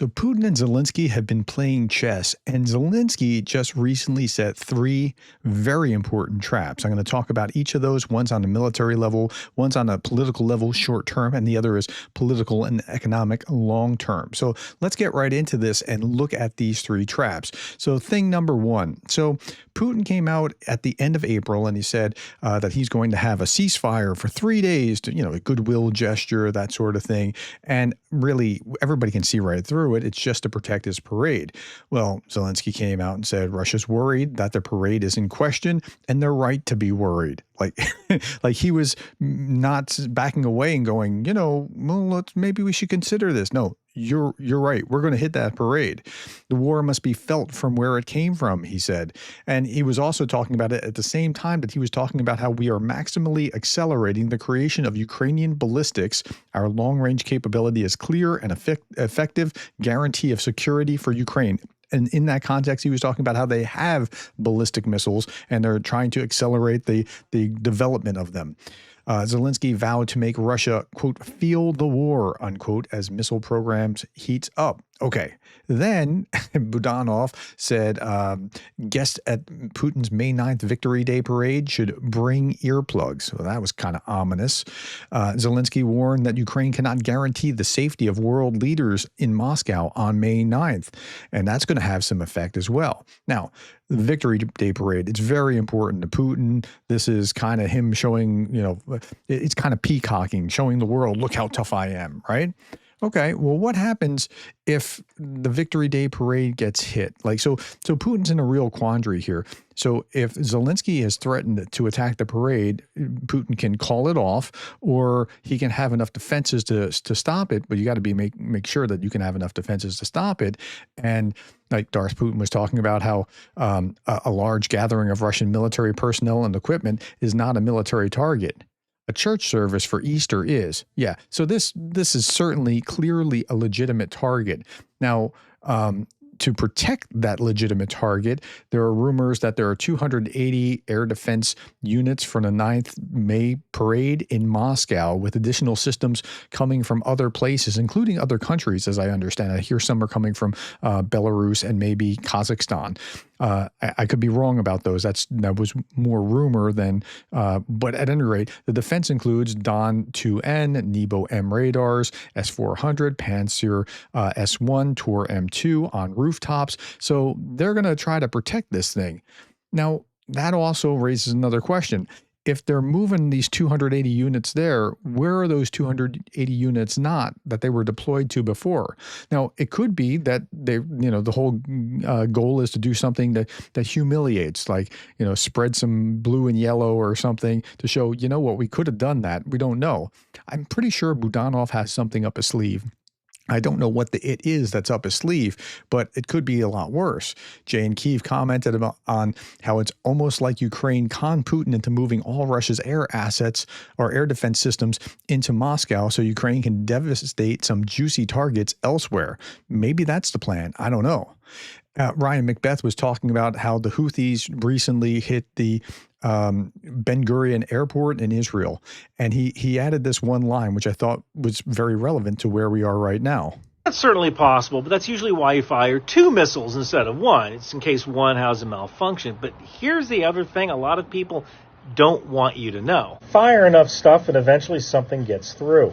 So Putin and Zelensky have been playing chess, and Zelensky just recently set three very important traps. I'm going to talk about each of those. One's on a military level, one's on a political level short term, and the other is political and economic long term. So let's get right into this and look at these three traps. So thing number one. So Putin came out at the end of April and he said that he's going to have a ceasefire for 3 days, to, a goodwill gesture, that sort of thing. And really, everybody can see right through it. It's just to protect his parade. Well, Zelensky came out and said Russia's worried that the parade is in question, and they're right to be worried. Like he was not backing away and going, well, maybe we should consider this. No, you're right. We're going to hit that parade. The war must be felt from where it came from, he said. And he was also talking about it at the same time that he was talking about how we are maximally accelerating the creation of Ukrainian ballistics. Our long-range capability is clear and effective guarantee of security for Ukraine. And in that context, he was talking about how they have ballistic missiles and they're trying to accelerate the development of them. Zelensky vowed to make Russia, quote, feel the war, unquote, as missile programs heats up. Okay. Then Budanov said guests at Putin's May 9th Victory Day parade should bring earplugs. Well, that was kind of ominous. Zelensky warned that Ukraine cannot guarantee the safety of world leaders in Moscow on May 9th. And that's going to have some effect as well. Now, the Victory Day parade, it's very important to Putin. This is kind of him showing, it's kind of peacocking, showing the world, look how tough I am, right? Okay, well, what happens if the Victory Day parade gets hit? So Putin's in a real quandary here. So if Zelensky has threatened to attack the parade, Putin can call it off, or he can have enough defenses to stop it. But you got to make sure that you can have enough defenses to stop it. And like Darth Putin was talking about how a large gathering of Russian military personnel and equipment is not a military target. A church service for Easter is. Yeah. So this is certainly clearly a legitimate target. Now, to protect that legitimate target, there are rumors that there are 280 air defense units for the 9th May parade in Moscow, with additional systems coming from other places, including other countries, as I understand. I hear some are coming from Belarus and maybe Kazakhstan. I could be wrong about those. That was more rumor than, but at any rate, the defense includes Don 2N, Nebo M radars, S-400, Panzer S-1, Tor M2 on rooftops. So they're going to try to protect this thing. Now, that also raises another question. If they're moving these 280 units there, where are those 280 units not that they were deployed to before? Now, it could be that the whole goal is to do something that humiliates, spread some blue and yellow or something to show, we could have done that. We don't know. I'm pretty sure Budanov has something up his sleeve. I don't know what it is that's up his sleeve, but it could be a lot worse. Jay in Kyiv commented on how it's almost like Ukraine conned Putin into moving all Russia's air assets or air defense systems into Moscow so Ukraine can devastate some juicy targets elsewhere. Maybe that's the plan. I don't know. Ryan Macbeth was talking about how the Houthis recently hit the Ben Gurion airport in Israel. And he added this one line, which I thought was very relevant to where we are right now. That's certainly possible, but that's usually why you fire 2 missiles instead of 1. It's in case one has a malfunction. But here's the other thing a lot of people don't want you to know. Fire enough stuff and eventually something gets through.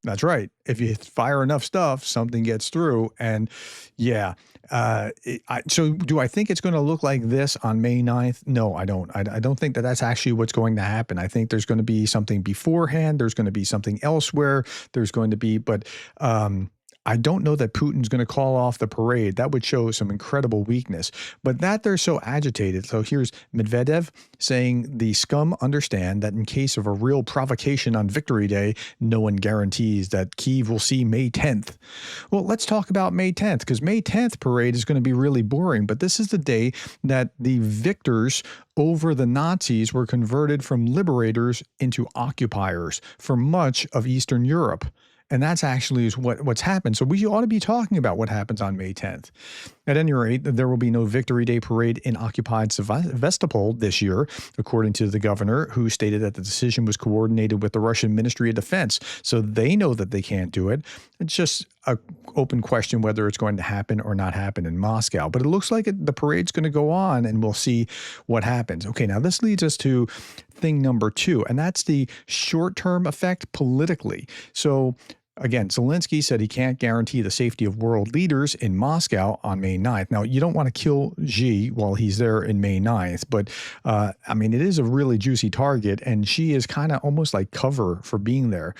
That's right. If you fire enough stuff, something gets through. And yeah. So do I think it's going to look like this on May 9th? No, I don't. I don't think that that's actually what's going to happen. I think there's going to be something beforehand. There's going to be something elsewhere. There's going to be, but I don't know that Putin's going to call off the parade. That would show some incredible weakness. But that they're so agitated. So here's Medvedev saying the scum understand that in case of a real provocation on Victory Day, no one guarantees that Kyiv will see May 10th. Well, let's talk about May 10th, because May 10th parade is going to be really boring. But this is the day that the victors over the Nazis were converted from liberators into occupiers for much of Eastern Europe. And that's actually what's happened. So we ought to be talking about what happens on May 10th. At any rate, there will be no Victory Day parade in occupied Sevastopol this year, according to the governor, who stated that the decision was coordinated with the Russian Ministry of Defense. So they know that they can't do it. It's just an open question whether it's going to happen or not happen in Moscow. But it looks like the parade's going to go on, and we'll see what happens. Okay, now this leads us to thing number 2, and that's the short-term effect politically. So again, Zelensky said he can't guarantee the safety of world leaders in Moscow on May 9th. Now, you don't want to kill Xi while he's there in May 9th, but I mean, it is a really juicy target, and Xi is kind of almost like cover for being there.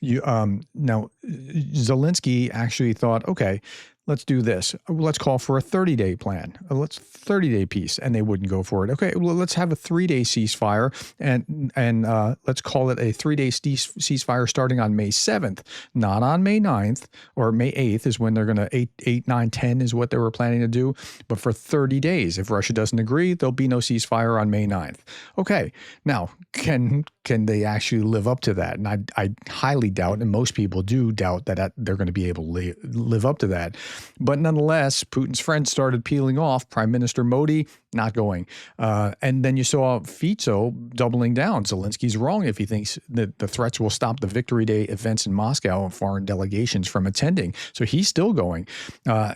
Now, Zelensky actually thought, okay, let's do this. Let's call for a 30-day plan. Let's 30-day peace, and they wouldn't go for it. Okay, well, let's have a 3-day ceasefire, and let's call it a 3-day ceasefire starting on May 7th, not on May 9th, or May 8th is when they're going to 8, 9, 10 is what they were planning to do, but for 30 days. If Russia doesn't agree, there'll be no ceasefire on May 9th. Okay, now, can they actually live up to that? And I highly doubt, and most people do doubt that they're going to be able to live up to that. But nonetheless, Putin's friends started peeling off. Prime Minister Modi not going. And then you saw Fico doubling down. Zelensky's wrong if he thinks that the threats will stop the Victory Day events in Moscow and foreign delegations from attending. So he's still going.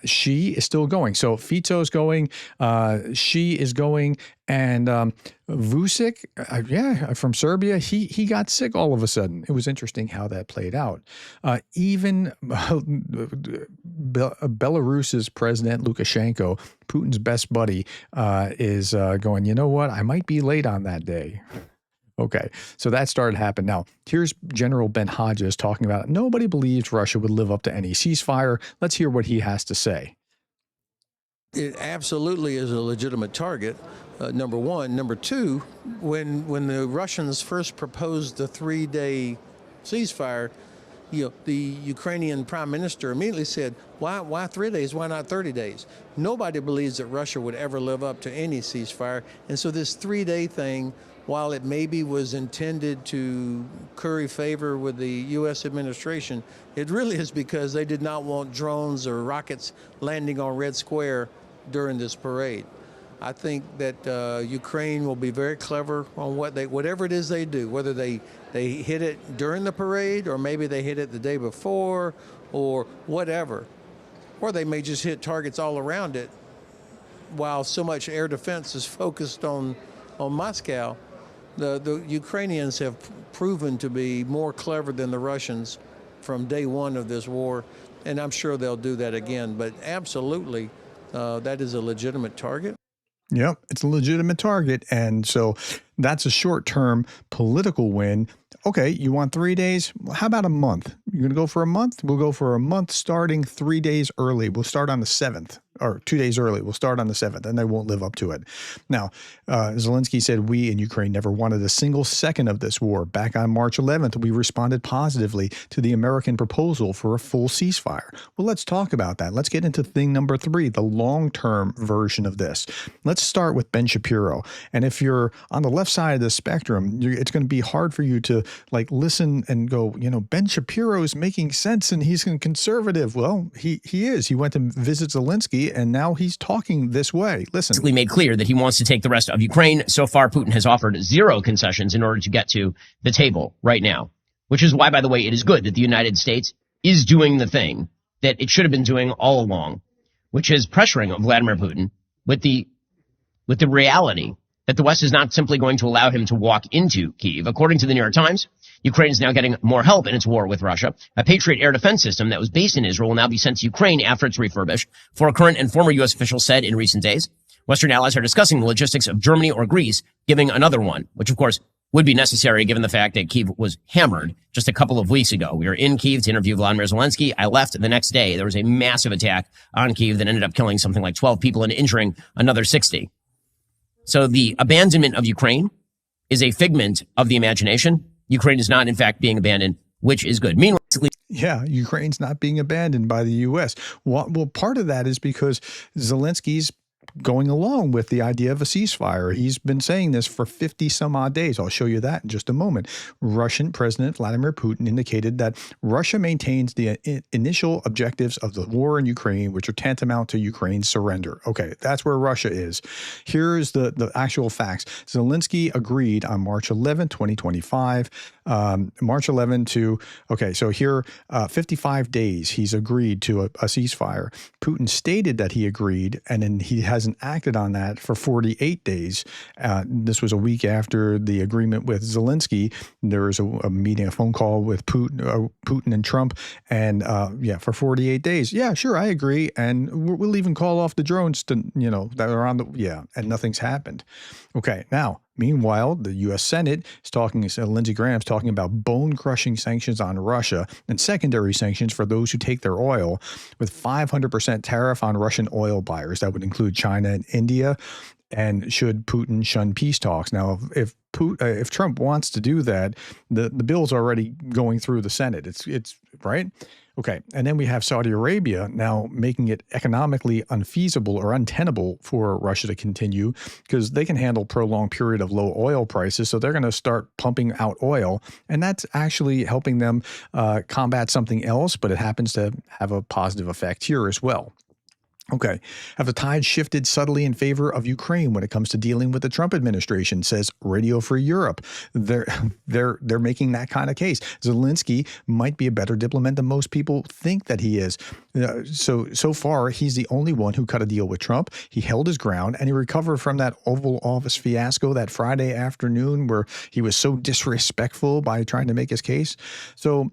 Xi is still going. So Fico's going. Xi is going. And Vucic, from Serbia, he got sick all of a sudden. It was interesting how that played out. Even Belarus's President Lukashenko, Putin's best buddy, is going, you know what? I might be late on that day. Okay, so that started happening. Now, here's General Ben Hodges talking about it. Nobody believed Russia would live up to any ceasefire. Let's hear what he has to say. It absolutely is a legitimate target, number one. Number two, when the Russians first proposed the 3-day ceasefire, the Ukrainian prime minister immediately said, why 3 days? Why not 30 days? Nobody believes that Russia would ever live up to any ceasefire. And so this 3-day thing, while it maybe was intended to curry favor with the U.S. administration, it really is because they did not want drones or rockets landing on Red Square during this parade. I think that Ukraine will be very clever on whatever it is they do, whether they hit it during the parade or maybe they hit it the day before or whatever. Or they may just hit targets all around it while so much air defense is focused on Moscow. The Ukrainians have proven to be more clever than the Russians from day one of this war, and I'm sure they'll do that again. But absolutely, that is a legitimate target. Yep, it's a legitimate target. And so that's a short-term political win. Okay, you want 3 days? How about a month? You're going to go for a month? We'll go for a month starting 3 days early. We'll start on the 7th, or 2 days early. We'll start on the 7th, and they won't live up to it. Now, Zelensky said we in Ukraine never wanted a single second of this war. Back on March 11th, we responded positively to the American proposal for a full ceasefire. Well, let's talk about that. Let's get into thing number 3, the long-term version of this. Let's start with Ben Shapiro. And if you're on the left side of the spectrum, it's going to be hard for you to listen and go, Ben Shapiro is making sense and he's conservative. Well, he is. He went to visit Zelensky and now he's talking this way. Listen. Basically made clear that he wants to take the rest of Ukraine. So far, Putin has offered 0 concessions in order to get to the table right now, which is why, by the way, it is good that the United States is doing the thing that it should have been doing all along, which is pressuring Vladimir Putin with the reality that the West is not simply going to allow him to walk into Kyiv. According to the New York Times, Ukraine is now getting more help in its war with Russia. A Patriot air defense system that was based in Israel will now be sent to Ukraine after it's refurbished. 4 current and former U.S. officials said in recent days, Western allies are discussing the logistics of Germany or Greece giving another one, which of course would be necessary given the fact that Kyiv was hammered just a couple of weeks ago. We were in Kyiv to interview Vladimir Zelensky. I left the next day. There was a massive attack on Kyiv that ended up killing something like 12 people and injuring another 60. So the abandonment of Ukraine is a figment of the imagination. Ukraine is not, in fact, being abandoned, which is good. Meanwhile, yeah, Ukraine's not being abandoned by the U.S. Well, part of that is because Zelensky's going along with the idea of a ceasefire. He's been saying this for 50 some odd days. I'll show you that in just a moment. Russian President Vladimir Putin indicated that Russia maintains the initial objectives of the war in Ukraine, which are tantamount to Ukraine's surrender. Okay, that's where Russia is. Here's the actual facts. Zelensky agreed on March 11, 2025, March 11 to, okay, so here, 55 days he's agreed to a ceasefire. Putin stated that he agreed, and then he hasn't acted on that for 48 days. This was a week after the agreement with Zelensky. There was a meeting, a phone call with Putin and Trump, and for 48 days. Yeah, sure, I agree, and we'll even call off the drones to, that are on the, and nothing's happened. Okay, now, meanwhile, the U.S. Senate is talking, Lindsey Graham's talking about bone-crushing sanctions on Russia and secondary sanctions for those who take their oil, with 500% tariff on Russian oil buyers. That would include China and India. And should Putin shun peace talks? Now, if Trump wants to do that, the bill's already going through the Senate. It's right. Okay, and then we have Saudi Arabia now making it economically unfeasible or untenable for Russia to continue, because they can handle prolonged period of low oil prices. So they're going to start pumping out oil, and that's actually helping them combat something else, but it happens to have a positive effect here as well. Okay. Have the tide shifted subtly in favor of Ukraine when it comes to dealing with the Trump administration, says Radio Free Europe. They're making that kind of case. Zelensky might be a better diplomat than most people think that he is. So far, he's the only one who cut a deal with Trump. He held his ground, and he recovered from that Oval Office fiasco that Friday afternoon where he was so disrespectful by trying to make his case. So,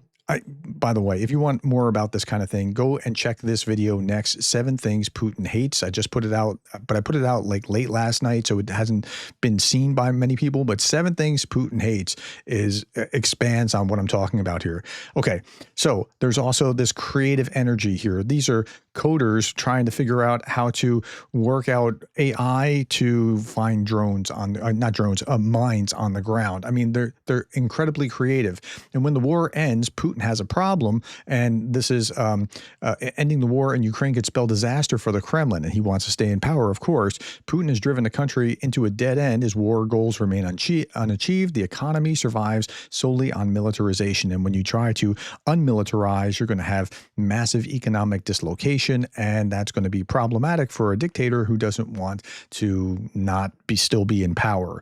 by the way, if you want more about this kind of thing, go and check this video next, 7 Things Putin Hates. I just put it out, but I put it out like late last night, so it hasn't been seen by many people. But 7 Things Putin Hates expands on what I'm talking about here. Okay, so there's also this creative energy here. These are coders trying to figure out how to work out AI to find drones mines on the ground. I mean, they're incredibly creative. And when the war ends, Putin has a problem, and this is ending the war in Ukraine could spell disaster for the Kremlin, and he wants to stay in power, of course. Putin has driven the country into a dead end. His war goals remain unachieved. The economy survives solely on militarization, and when you try to unmilitarize, you're going to have massive economic dislocation, and that's going to be problematic for a dictator who doesn't want to still be in power.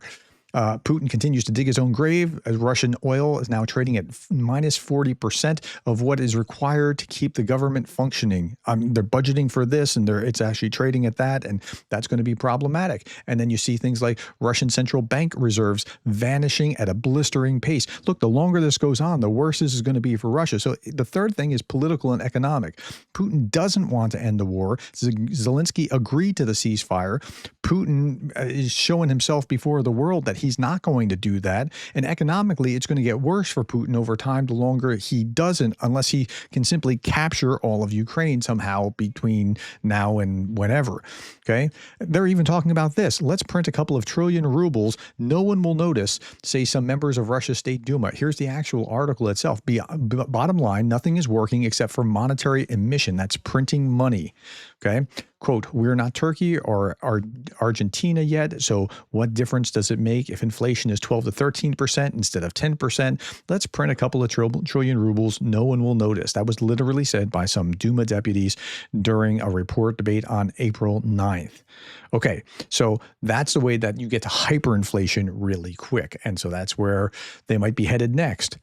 Putin continues to dig his own grave as Russian oil is now trading at minus 40% of what is required to keep the government functioning. They're budgeting for this, and it's actually trading at that, and that's going to be problematic. And then you see things like Russian central bank reserves vanishing at a blistering pace. Look, the longer this goes on, the worse this is going to be for Russia. So the third thing is political and economic. Putin doesn't want to end the war. Zelensky agreed to the ceasefire. Putin is showing himself before the world that he's not going to do that. And economically, it's going to get worse for Putin over time the longer he doesn't, unless he can simply capture all of Ukraine somehow between now and whenever. Okay? They're even talking about this. Let's print a couple of trillion rubles. No one will notice, say some members of Russia's State Duma. Here's the actual article itself. Bottom line, nothing is working except for monetary emission. That's printing money. Okay? Quote, we're not Turkey or Argentina yet, so what difference does it make if inflation is 12 to 13% instead of 10%? Let's print a couple of trillion rubles. No one will notice. That was literally said by some Duma deputies during a report debate on April 9th. Okay, so that's the way that you get to hyperinflation really quick, and so that's where they might be headed next.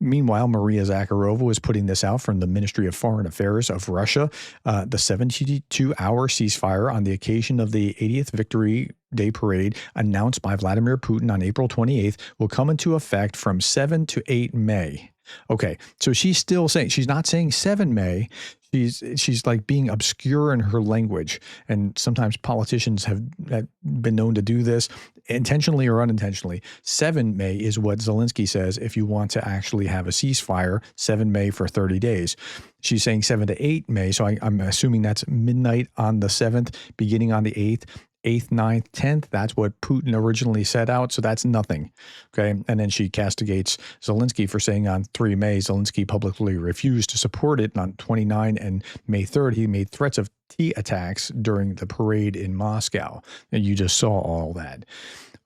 Meanwhile, Maria Zakharova was putting this out from the Ministry of Foreign Affairs of Russia. The 72-hour ceasefire on the occasion of the 80th Victory Day Parade announced by Vladimir Putin on April 28th will come into effect from 7 to 8 May. Okay, so she's still saying, she's not saying 7 May. She's like being obscure in her language. And sometimes politicians have been known to do this intentionally or unintentionally. 7 May is what Zelensky says if you want to actually have a ceasefire, 7 May for 30 days. She's saying 7 to 8 May. So I'm assuming that's midnight on the 7th, beginning on the 8th. 8th, 9th, 10th. That's what Putin originally set out. So that's nothing. Okay. And then she castigates Zelensky for saying on 3 May, Zelensky publicly refused to support it. And on 29 and May 3rd, he made threats of T attacks during the parade in Moscow. And you just saw all that.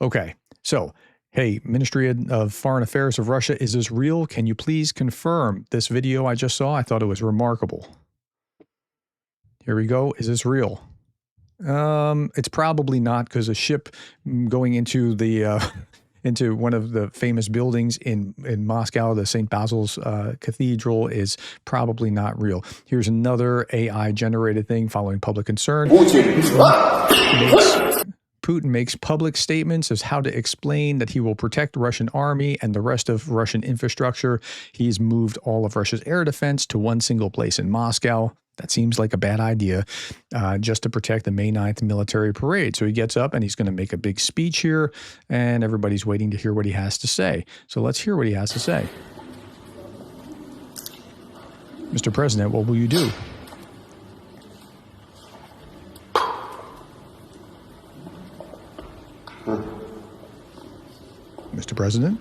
Okay. So, hey, Ministry of Foreign Affairs of Russia, is this real? Can you please confirm this video I just saw? I thought it was remarkable. Here we go. Is this real? It's probably not, because a ship going into the into one of the famous buildings in Moscow, the St. Basil's Cathedral, is probably not real. Here's another AI generated thing following public concern. Putin makes public statements as how to explain that he will protect the Russian army and the rest of Russian infrastructure. He's moved all of Russia's air defense to one single place in Moscow. That seems like a bad idea, just to protect the May 9th military parade. So he gets up and he's going to make a big speech here, and everybody's waiting to hear what he has to say. So let's hear what he has to say. Mr. President, what will you do? Mr. President?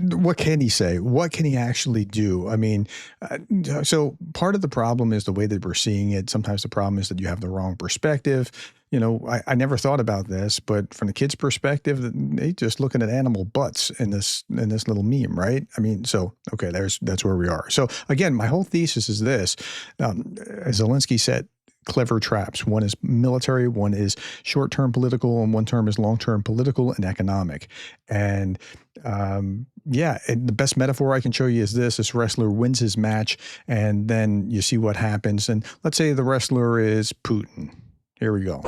What can he say? What can he actually do? I mean, so part of the problem is the way that we're seeing it. Sometimes the problem is that you have the wrong perspective. You know, I never thought about this, but from the kid's perspective, they just looking at animal butts in this little meme, right? I mean, so okay, that's where we are. So again, my whole thesis is this: Zelensky set clever traps. One is military, one is short-term political, and one term is long-term political and economic. And yeah, and the best metaphor I can show you is this wrestler wins his match, and then you see what happens. And let's say the wrestler is Putin. Here we go.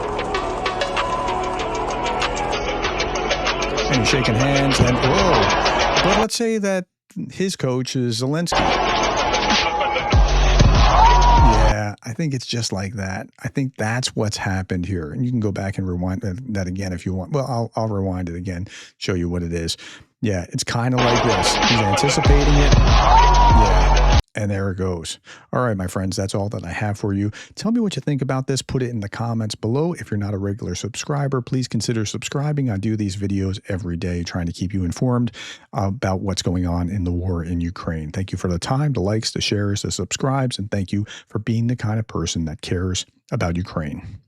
And he's shaking hands, and whoa. But let's say that his coach is Zelensky. Yeah, I think it's just like that. I think that's what's happened here. And you can go back and rewind that again if you want. Well, I'll rewind it again, show you what it is. Yeah, it's kind of like this. He's anticipating it. Yeah, and there it goes. All right, my friends, that's all that I have for you. Tell me what you think about this. Put it in the comments below. If you're not a regular subscriber, please consider subscribing. I do these videos every day trying to keep you informed about what's going on in the war in Ukraine. Thank you for the time, the likes, the shares, the subscribes, and thank you for being the kind of person that cares about Ukraine.